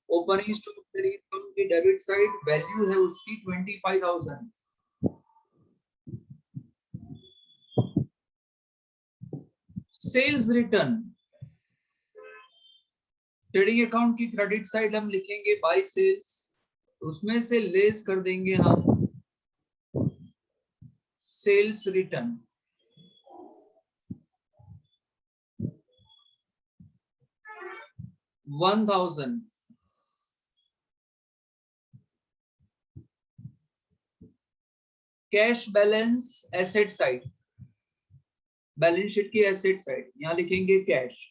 Opening stock trading account की debit side value है उसकी 25,000। सेल्स रिटर्न ट्रेडिंग अकाउंट की क्रेडिट साइड हम लिखेंगे बाय सेल्स, उसमें से लेस कर देंगे हम sales return. $1,000 cash balance asset side, balance sheet की एसेट साइड यहां लिखेंगे कैश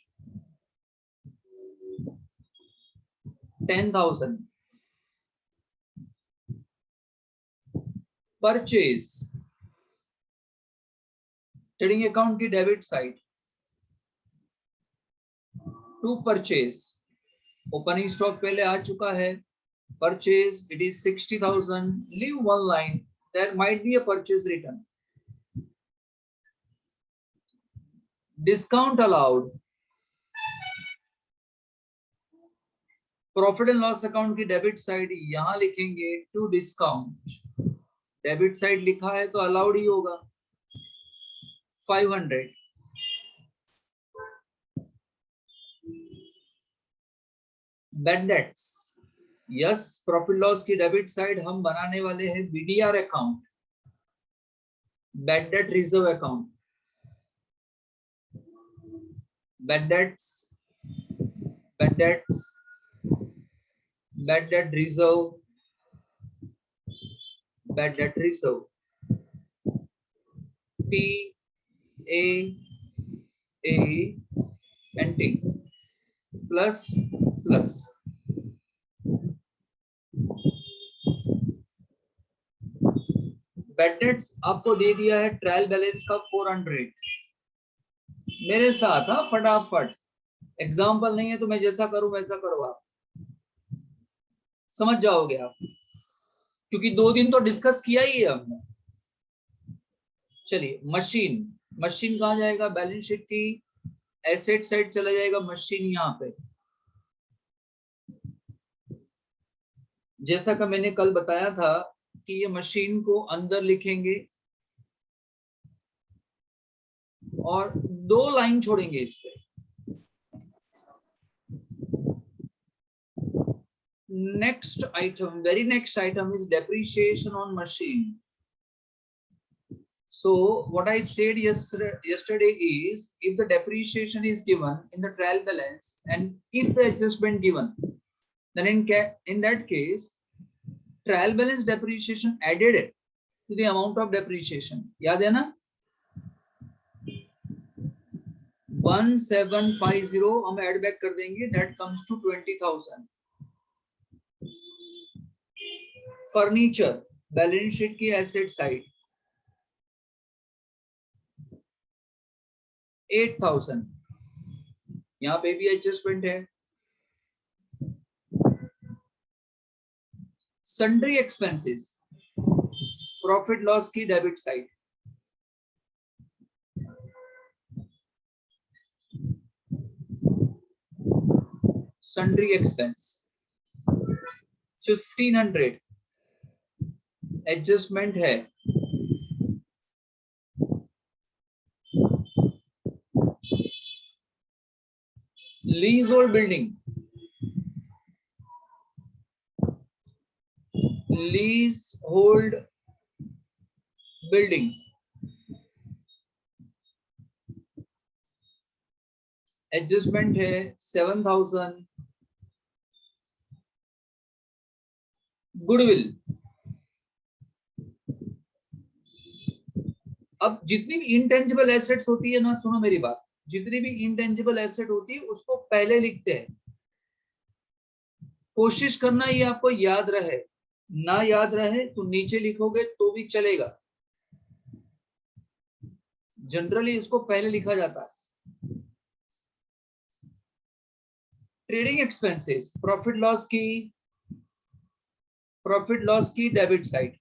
10,000। परचेज ट्रेडिंग अकाउंट की debit side to purchase, opening stock पहले आ चुका है, purchase it is 60,000, leave one line, there might be a purchase return. Discount allowed profit and loss account की debit side यहां लिखेंगे टू डिस्काउंट, डेबिट साइड लिखा है तो अलाउड ही होगा 500। Bad debts yes, profit loss की डेबिट साइड हम बनाने वाले हैं BDR account, bad debt reserve account, bad debts bad debts bad debt reserve, bad debt reserve P A A N T plus plus bad debts आपको दे दिया है trial balance का 400। मेरे साथ हाँ फटाफट, एग्जाम्पल नहीं है तो मैं जैसा करूं वैसा करो, आप समझ जाओगे आप, क्योंकि 2 दिन तो डिस्कस किया ही है हमने। चलिए मशीन, मशीन कहाँ जाएगा, बैलेंस शीट की एसेट साइड चला जाएगा मशीन यहाँ पे। जैसा कि मैंने कल बताया था कि ये मशीन को अंदर लिखेंगे और 2 लाइन छोड़ेंगे इस पे। Next item, very next item is depreciation on machine. So what I said yesterday is, if the depreciation is given in the trial balance and if the adjustment given, then in that case trial balance depreciation added to the amount of depreciation, याद है ना, 1750 हम add back कर देंगे, that comes to 20,000। Furniture balance sheet की asset side 8,000, यहाँ पे भी एडजस्टमेंट है। सन्ड्री एक्सपेंसेस प्रॉफिट लॉस की debit side sundry expense 1500 adjustment है। Leasehold building, leasehold building adjustment है 7,000। गुडविल, अब जितनी भी इंटेंजिबल एसेट्स होती है ना, सुनो मेरी बात, जितनी भी इंटेंजिबल एसेट होती है उसको पहले लिखते हैं। कोशिश करना ये आपको याद रहे, ना याद रहे तो नीचे लिखोगे तो भी चलेगा, जनरली इसको पहले लिखा जाता है। ट्रेडिंग एक्सपेंसेस प्रॉफिट लॉस की debit side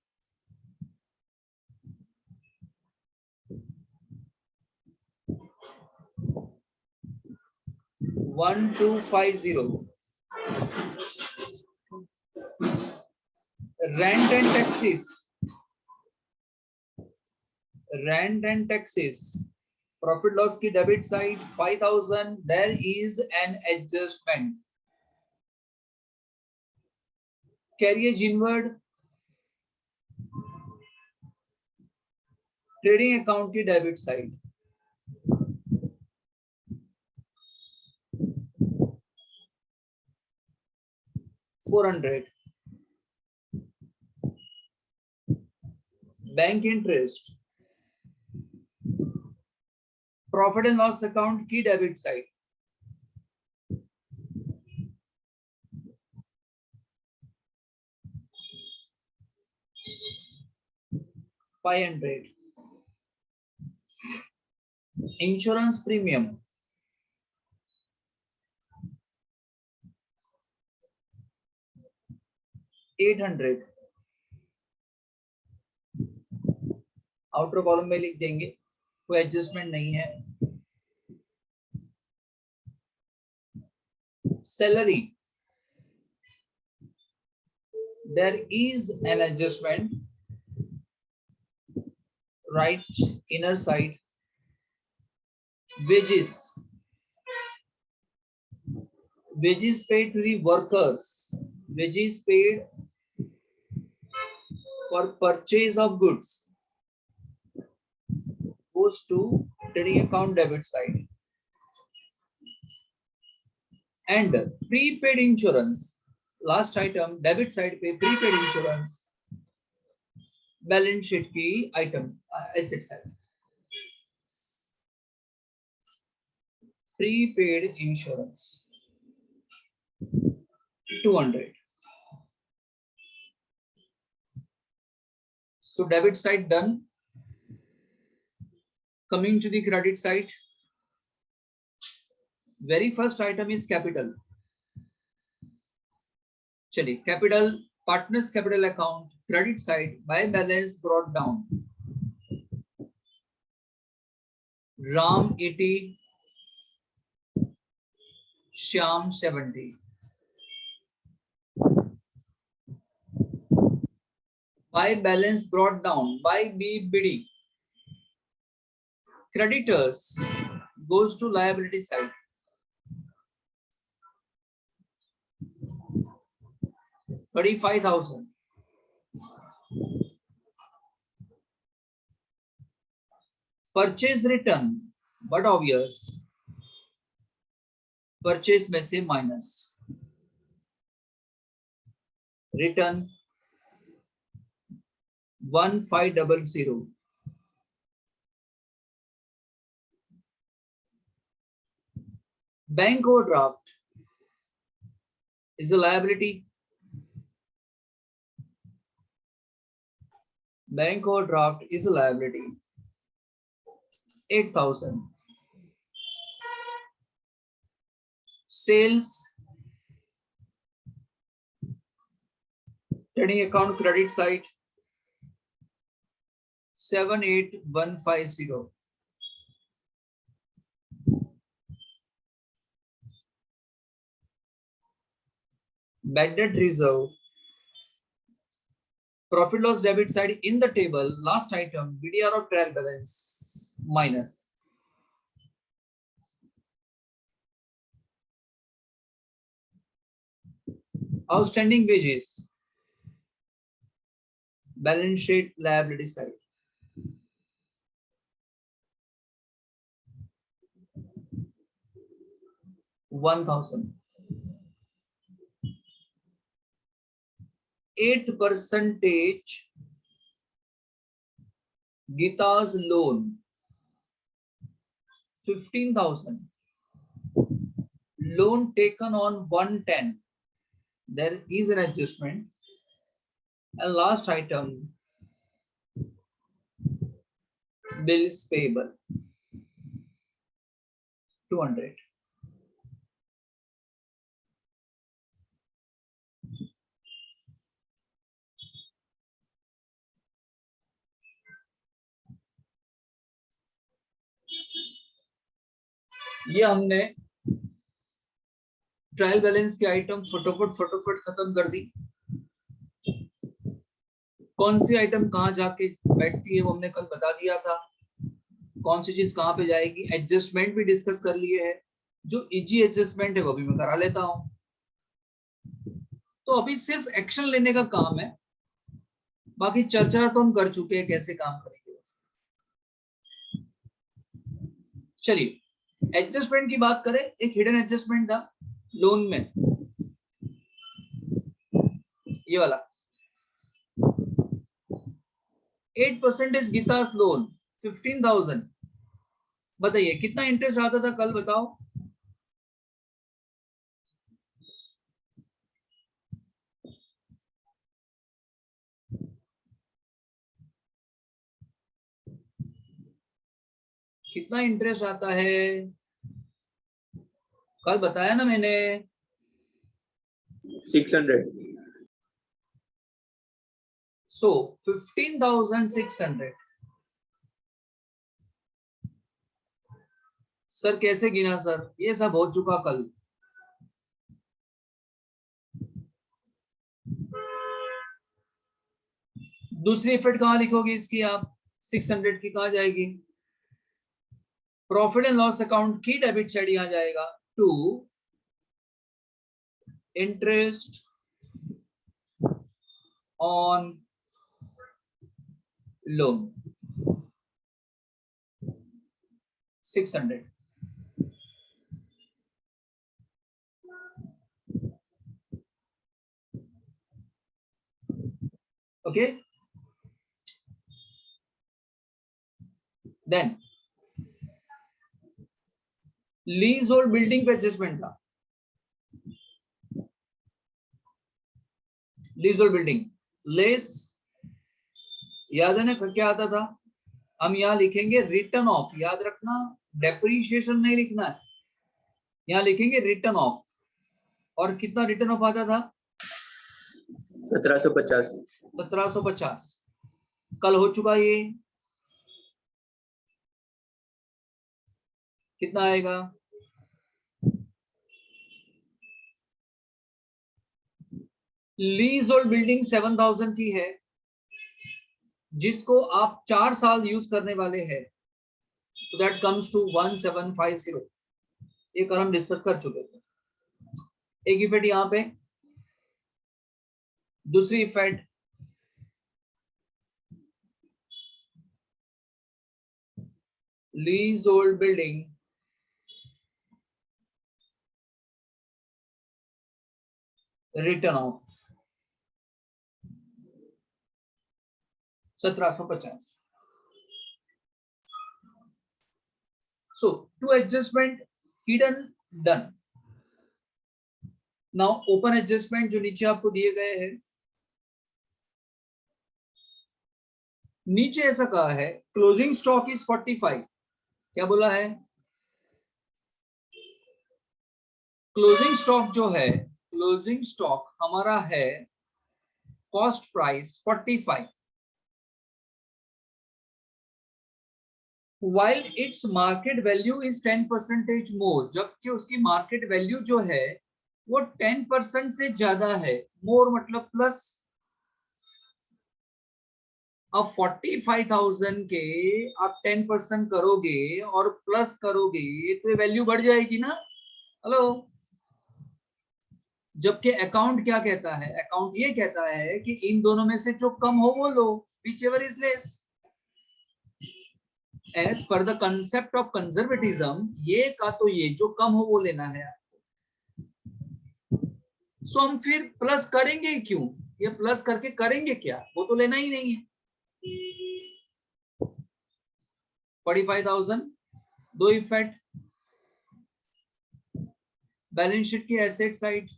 1250। Rent and taxes. Rent and taxes. Profit loss की debit side 5,000. There is an adjustment. Carriage inward. Trading account की debit side. $400. Bank interest. Profit and loss account की debit side. $500. Insurance premium. $800. Outer column में लिख देंगे, कोई adjustment नहीं है. Salary. There is an adjustment. Right inner side. Wages. Wages paid to the workers. Wages paid for purchase of goods goes to trading account debit side. And prepaid insurance. Last item debit side पे prepaid insurance. Balance sheet की item asset side. Prepaid insurance 200. So debit side done. Coming to the credit side. Very first item is capital. चलिए capital partners capital account credit side by balance brought down. Ram 80, Shyam 70. By balance brought down by BBD. Creditors goes to liability side. $35,000. Purchase return, but obvious. Purchase में से minus. Return 1500. Bank overdraft is a liability. Bank overdraft is a liability. 8,000. Sales trading account credit side 78150. Bad debt reserve. Profit loss debit side in the table. Last item BDR of trial balance minus. Outstanding wages. Balance sheet liability side. $1,000. 8% Gita's loan 15,000. Loan taken on 110. There is an adjustment. And last item bills payable 200. ये हमने trial balance के item फटाफट खत्म कर दी. कौन सी item कहाँ जाके बैठती है वो हमने कल बता दिया था, कौन सी चीज कहाँ पे जाएगी। एडजस्टमेंट भी डिस्कस कर लिए है, जो इजी एडजस्टमेंट है वो भी मैं करा लेता हूँ। तो अभी सिर्फ एक्शन लेने का काम है, बाकी चर्चा तो हम कर चुके हैं कैसे काम करेंगे। चलिए एडजस्टमेंट की बात करें, एक हिडन एडजस्टमेंट था लोन में, ये वाला 8% गीतास लोन 15,000। बताइए कितना इंटरेस्ट आता था कल, बताओ। कितना इंटरेस्ट आता है, कल बताया ना मैंने। 600। सो 15,600। सर कैसे गिना सर, ये सब हो चुका कल। दूसरी इफेक्ट कहां लिखोगे इसकी आप, 600 की कहां जाएगी, प्रॉफिट एंड लॉस अकाउंट की डेबिट साइड यहां जाएगा to interest on loan 600। Okay, then leasehold building पे एडजस्टमेंट था, लीज होल्ड बिल्डिंग लेस, याद है ना क्या आता था, हम यहां लिखेंगे रिटर्न ऑफ, याद रखना डेप्रीशिएशन नहीं लिखना है, यहां लिखेंगे रिटर्न ऑफ। और कितना रिटर्न ऑफ आता था, 1750। 1750 कल हो चुका ये, कितना आएगा, लीज होल्ड बिल्डिंग 7,000 की है, जिसको आप 4 साल यूज करने वाले हैं, तो दैट कम्स टू 1750। ये कल हम डिस्कस कर चुके थे। एक इफेक्ट यहां पे, दूसरी effect lease hold building return of 1750। So two adjustment hidden done. Now open adjustment जो नीचे आपको दिए गए हैं, नीचे ऐसा कहा है क्लोजिंग स्टॉक इज 45। क्या बोला है, क्लोजिंग स्टॉक जो है, क्लोजिंग स्टॉक हमारा है cost price 45, while its market value is 10% more, जबकि उसकी मार्केट वैल्यू जो है वो 10% से ज्यादा है, मोर मतलब प्लस। अब 45,000 के आप 10% करोगे और प्लस करोगे तो ये वैल्यू बढ़ जाएगी ना, हेलो। जबकि अकाउंट क्या कहता है, अकाउंट ये कहता है कि इन दोनों में से जो कम हो वो लो, whichever is less। As per the concept of conservatism, ये का तो ये जो कम हो वो लेना है। सो हम फिर प्लस करेंगे क्यों, ये प्लस करके करेंगे क्या, वो तो लेना ही नहीं है। 45,000 दो इफेक्ट, बैलेंस शीट की asset side,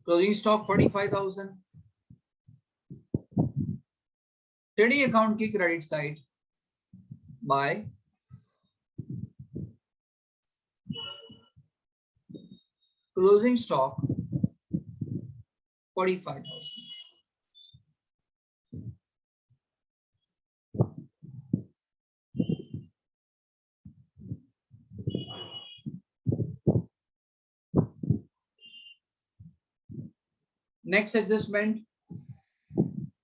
closing stock 45,000, trading account की credit side by closing stock 45,000। Next adjustment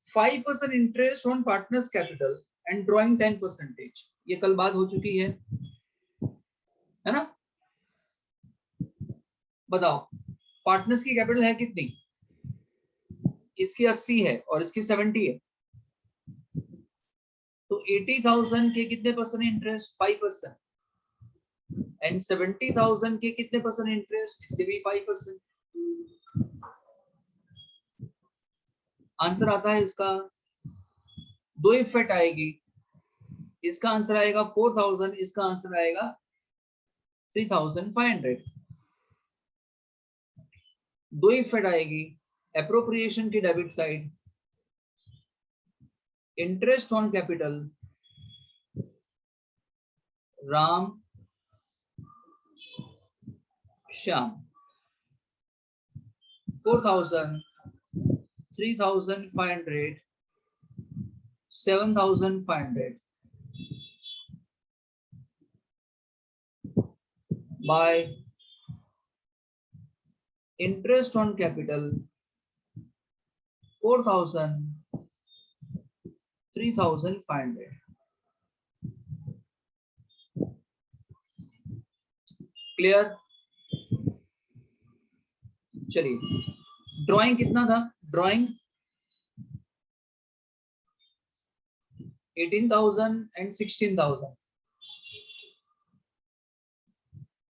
5% interest on partners capital and drawing 10%। ये कल बात हो चुकी है ना? बताओ पार्टनर्स की कैपिटल है कितनी? इसकी 80 है और इसकी 70 है, तो 80,000 के कितने परसेंट इंटरेस्ट? 5%। एंड 70,000 के कितने परसेंट इंटरेस्ट? इसके भी 5%। आंसर आता है इसका, दो इफेक्ट आएगी, इसका आंसर आएगा 4,000, इसका आंसर आएगा 3,500। दो इफेक्ट आएगी, एप्रोप्रिएशन की debit side, interest on capital Ram Shyam 4,000, 3,500, 7,500 by interest on capital 4,000, 3,500। Clear? चलिए ड्राइंग कितना था? Drawing 18,000 and 16,000।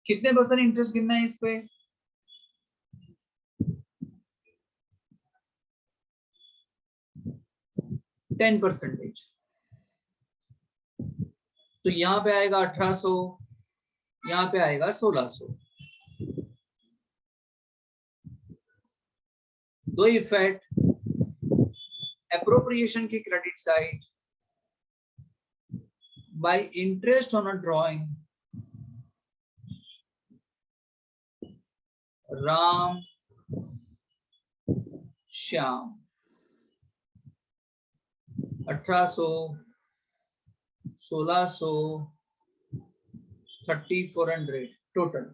कितने परसेंट इंटरेस्ट गिनना है इस पे? 10%। तो यहां पे आएगा 1800, यहां पे आएगा 1600। दो इफेक्ट, एप्रोप्रिएशन की credit side bye interest on a drawing Ram Shyam 1800, 1600, 3,400 total.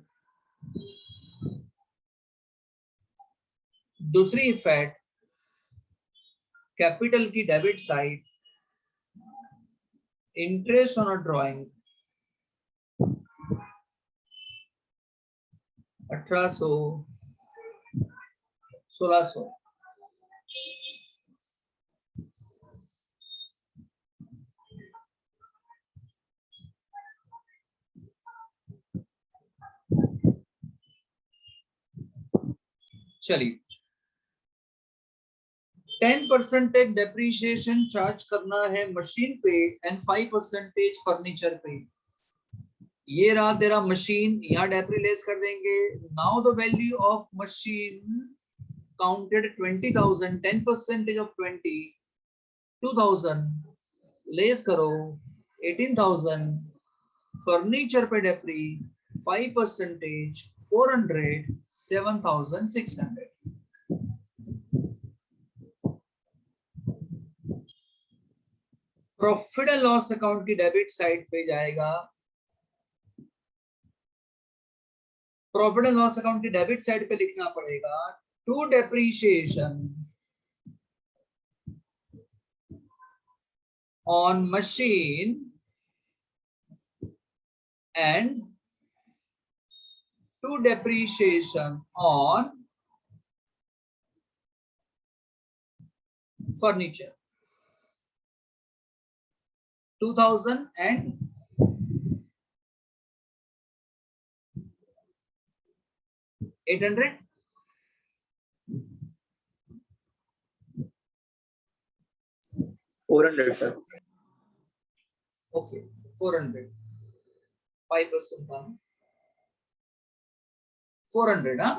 दूसरी इफेक्ट, कैपिटल की debit side, interest on a drawing 1800, 1600। चलिए 10% डेप्रीशिएशन चार्ज करना है मशीन पे एंड 5% फर्नीचर पे। ये रहा तेरा मशीन, यहाँ डेप्री लेस कर देंगे। Now the value of machine counted 20,000, 10% of 20, 2,000 less करो 18,000, फर्नीचर पे depre 5%, 400, 7,600। Profit and loss account की डेबिट साइड पे जाएगा, प्रॉफिट एंड लॉस अकाउंट की डेबिट साइड पे लिखना पड़ेगा to depreciation on machine and to depreciation on furniture 2,000 and 800। Okay 400, 5% था 400। हाँ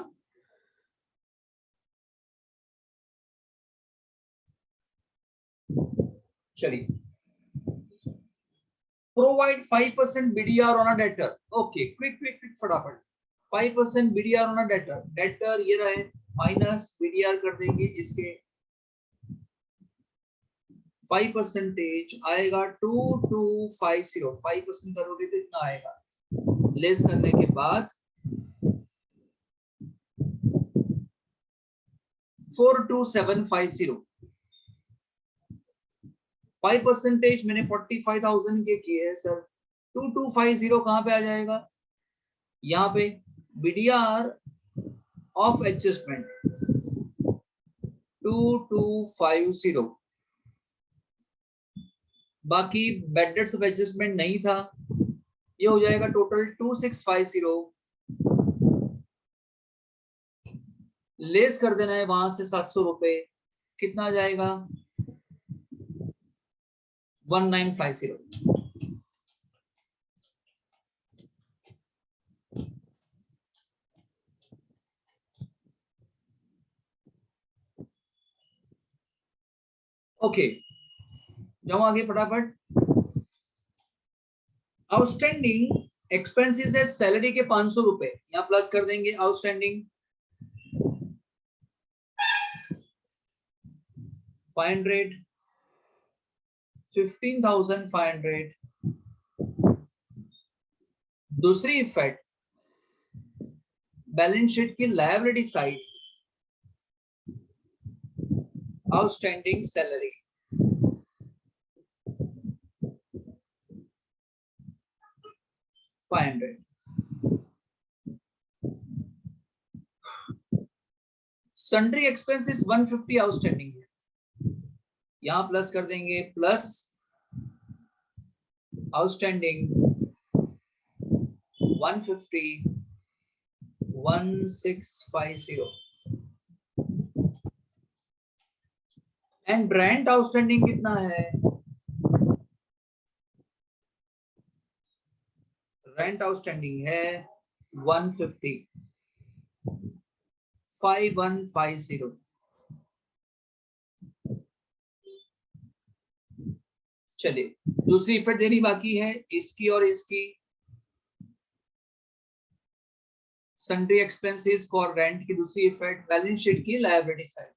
चलिए, provide 5% BDR on a debtor. Okay quick फटाफट, 5% BDR on a debtor. Debtor ये रहे, माइनस BDR कर देंगे इसके, 5% आएगा 2250। 5% करोगे तो इतना आएगा, लेस करने के बाद 42750, 5% मैंने 45,000 के किए हैं सर, 2250 कहां पे आ जाएगा? यहाँ पे BDR ऑफ एडजस्टमेंट 2250, बाकी बैड डेट्स ऑफ एडजस्टमेंट नहीं था, ये हो जाएगा टोटल 2650, लेस कर देना है वहां से 700 रुपए, कितना आ जाएगा? 1950। ओके, जाओ आगे फटाफट। आउटस्टैंडिंग एक्सपेंसेस है सैलरी के 500 रुपए, यहां प्लस कर देंगे आउटस्टैंडिंग 500, 15,500। दूसरी इफेक्ट बैलेंस शीट की liability side, outstanding salary 500, sundry expenses 150 outstanding है, यहां प्लस कर देंगे, plus outstanding 150, 1650 and rent outstanding कितना है? रेंट आउटस्टैंडिंग है 150, 5150। चलिए दूसरी इफेक्ट देनी बाकी है, इसकी और इसकी, सन्ड्री एक्सपेंसेस और रेंट की दूसरी इफेक्ट बैलेंस शीट की लायबिलिटी साइड।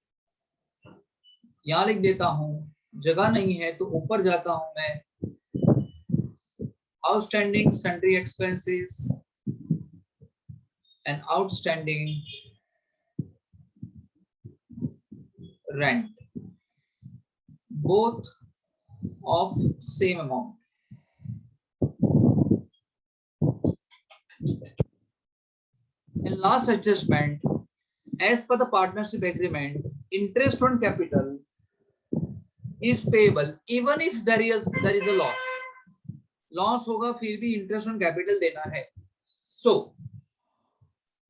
यहां लिख देता हूं, जगह नहीं है तो ऊपर जाता हूं मैं, outstanding sundry expenses and outstanding rent, both of same amount. In last adjustment, as per the partnership agreement, interest on capital is payable even if there is a loss. Loss होगा फिर भी interest on capital देना है. So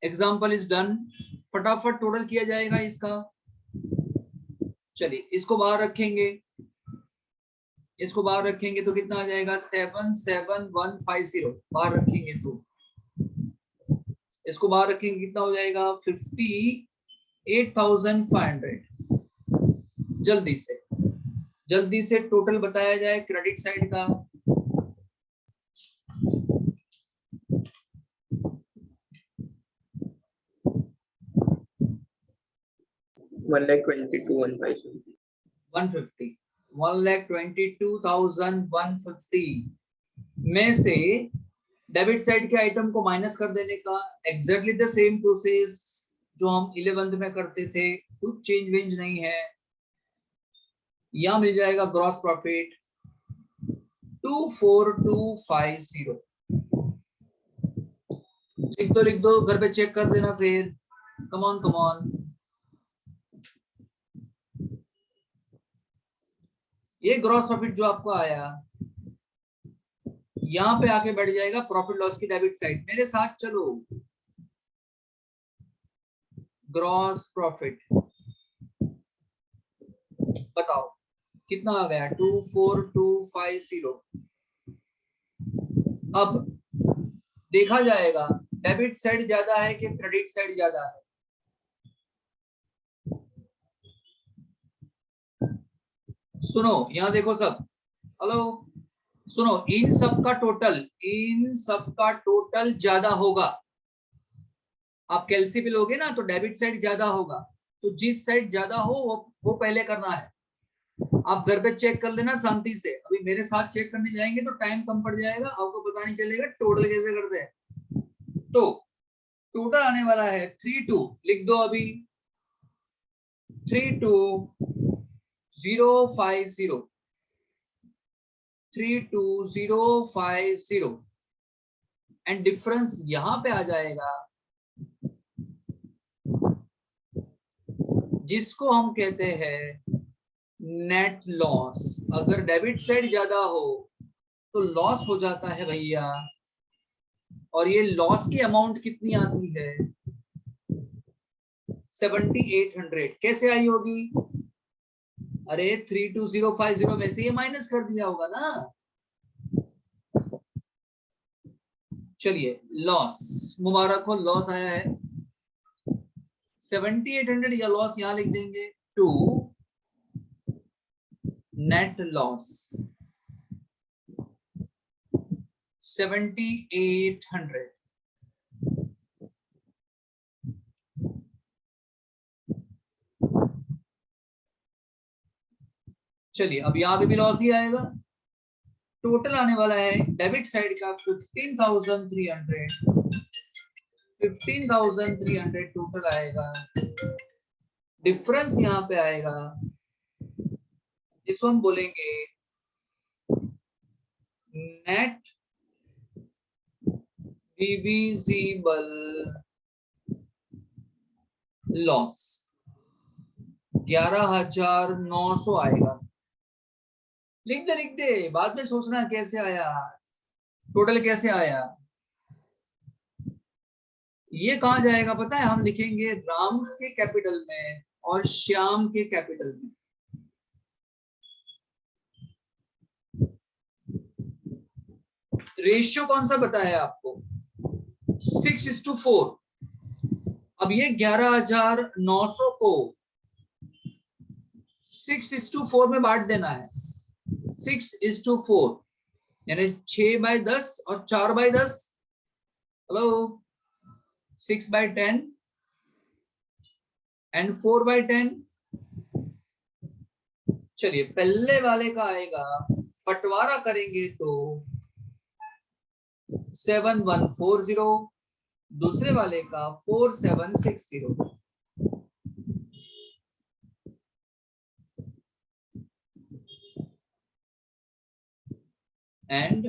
example is done. फटाफट total किया जाएगा इसका. चलिए इसको बाहर रखेंगे, इसको बाहर रखेंगे तो कितना आ जाएगा? 77150 बाहर रखेंगे तो, इसको बाहर रखेंगे कितना हो जाएगा? 58,500। जल्दी से टोटल बताया जाए क्रेडिट साइड का। $1,22,150 में से डेबिट साइड के आइटम को माइनस कर देने का, एग्जैक्टली द सेम प्रोसेस जो हम 11th में करते थे, कुछ चेंज वेंज नहीं है। यहां मिल जाएगा ग्रॉस प्रॉफिट 24250। लिख दो घर पे चेक कर देना फिर, कम ऑन। ये ग्रॉस प्रॉफिट जो आपको आया, यहां पे आके बढ़ जाएगा प्रॉफिट लॉस की डेबिट साइड। मेरे साथ चलो, ग्रॉस प्रॉफिट बताओ कितना आ गया? 24250। अब देखा जाएगा डेबिट साइड ज्यादा है कि क्रेडिट साइड ज्यादा है। सुनो यहां देखो सब, हेलो सुनो, इन सब का टोटल ज्यादा होगा। आप कैलसी पे लोगे ना तो डेबिट साइड ज्यादा होगा, तो जिस साइड ज्यादा हो वो पहले करना है। आप घर पे चेक कर लेना शांति से, अभी मेरे साथ चेक करने जाएंगे तो टाइम कम पड़ जाएगा, आपको पता नहीं चलेगा टोटल कैसे करते हैं। तो टोटल आने वाला है 32, लिख दो अभी 32050 32050 एंड डिफरेंस यहां पे आ जाएगा जिसको हम कहते हैं नेट लॉस। अगर डेबिट साइड ज्यादा हो तो लॉस हो जाता है भैया, और ये लॉस की अमाउंट कितनी आती है 7800। कैसे आई होगी? अरे 32050 में से ये माइनस कर दिया होगा ना। चलिए लॉस, मुबारक हो, लॉस आया है 7800 या लॉस यहां लिख देंगे टू नेट लॉस 7800। चलिए अब यहां पे भी लॉस ही आएगा। टोटल आने वाला है डेबिट साइड का 15,300 टोटल आएगा। डिफरेंस यहां पे आएगा जिसको हम बोलेंगे नेट डिविजिबल लॉस 11,900 आएगा। लिख दे, बाद में सोचना कैसे आया, टोटल कैसे आया। ये कहा जाएगा पता है? हम लिखेंगे राम के कैपिटल में और श्याम के कैपिटल में। रेशियो कौन सा बताया आपको? 6:4। अब ये 11,900 को 6:4 में बांट देना है। 6:4 यानी 6/10 और 4/10। Hello, 6/10 and 4/10। चलिए पहले वाले का आएगा, बंटवारा करेंगे तो 7140, दूसरे वाले का 4760। एंड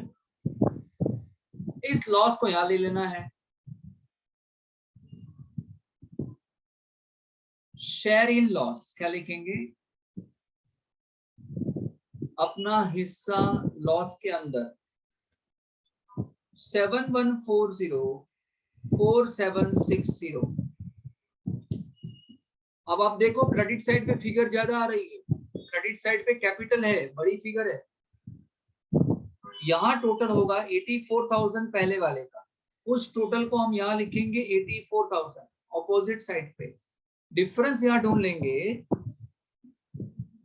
इस लॉस को यहां ले लेना है। शेयर इन लॉस क्या लिखेंगे? अपना हिस्सा लॉस के अंदर 7140 4760। अब आप देखो क्रेडिट साइड पे फिगर ज्यादा आ रही है, क्रेडिट साइड पे कैपिटल है, बड़ी फिगर है। यहाँ टोटल होगा 84,000 पहले वाले का, उस टोटल को हम यहाँ लिखेंगे 84,000 ऑपोजिट साइड पे। डिफरेंस यहाँ ढूंढ लेंगे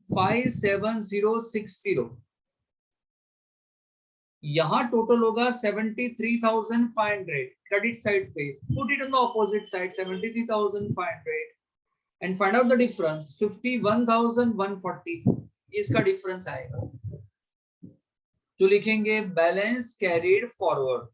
57060। यहाँ टोटल होगा 73,500 क्रेडिट साइड पे। Put it on the opposite side 73,500 and find out the difference 51,140। इसका डिफरेंस आएगा जो लिखेंगे बैलेंस कैरिड फॉरवर्ड।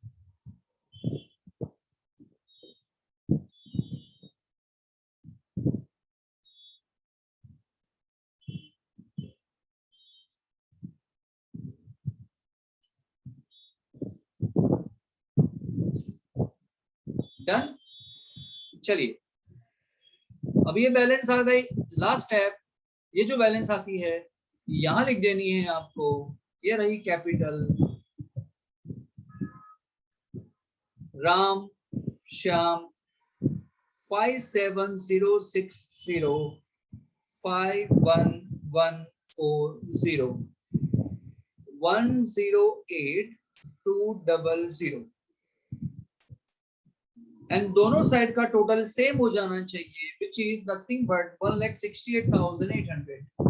डन। चलिए अब ये बैलेंस आ गई। लास्ट स्टेप, ये जो बैलेंस आती है यहां लिख देनी है आपको। ये रही कैपिटल राम श्याम 57060 51140 108200 एंड दोनों साइड का टोटल सेम हो जाना चाहिए, विच इज नथिंग बट 1,68,800।